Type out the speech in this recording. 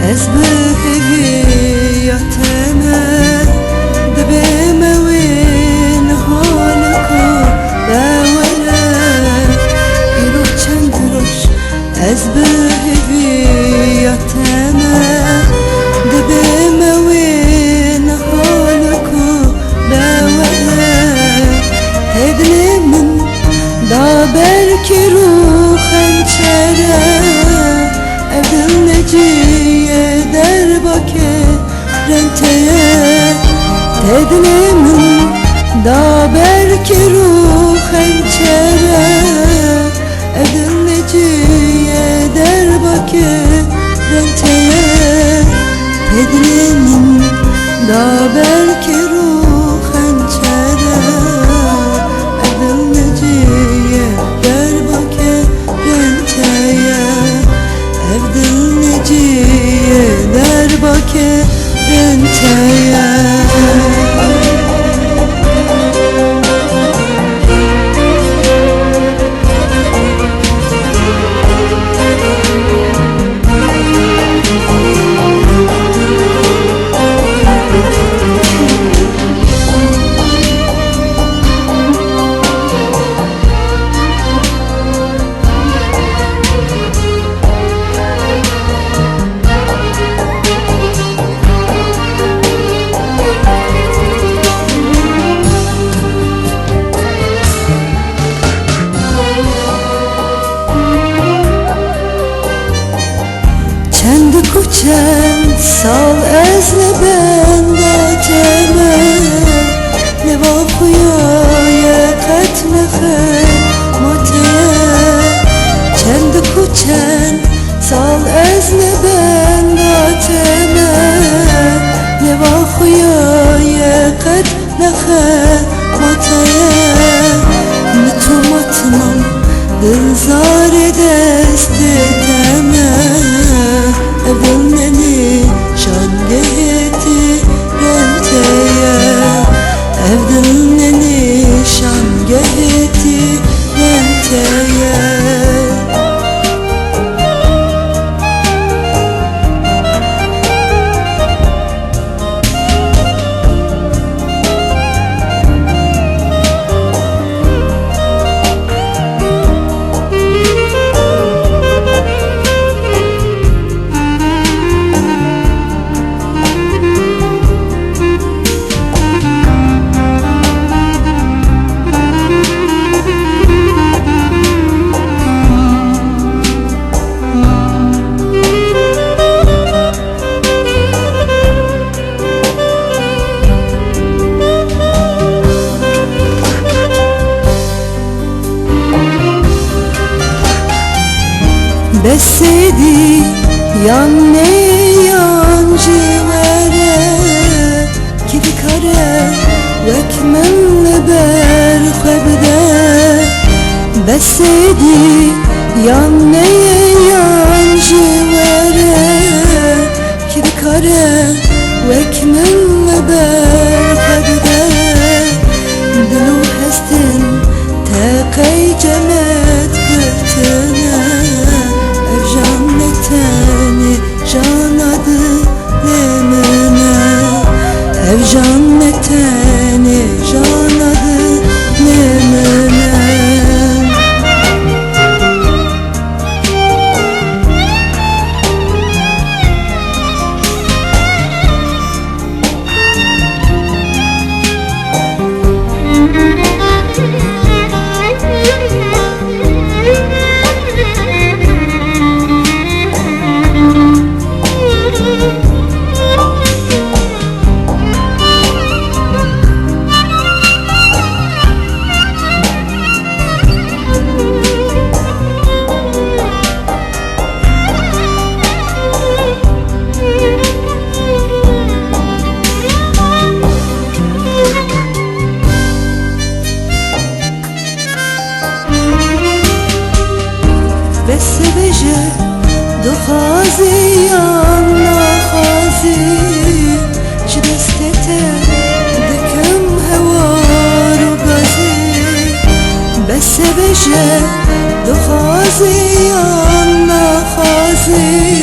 از بهویتمه دبیمه وین حالکو باوره ایرو چند روش از بهویتمه دبیمه وین حالکو باوره هدنی من دا برکی رو خنچره evdil neciye derbake renteye tednimin da belki ruh hançere evdil neciye derbake renteye tednimin da belki ruh hançere evdil neciye derbake renteye evdil neciye derbake renteye چند سال از لبنده تمه نوا خویای قتل خیماته چند سال از لبنده تمه نوا خویای قتل خیماته نتومتمم دلزار دست تمه evleneni şangeheti renteye evleneni şangeheti renteye Besedi yan ne yancılara Kidi kare vekmenle berkebde Besedi yan ne yancılara Kidi kare vekmenle berkebde Dilu hestin teqey cemet kırtına Janneteni janadı nemene Ev janneteni janadı nemene Besebeje doxazi yan naxazi Ji destete dikim hewar u gazi Besebeje doxazi yan naxazi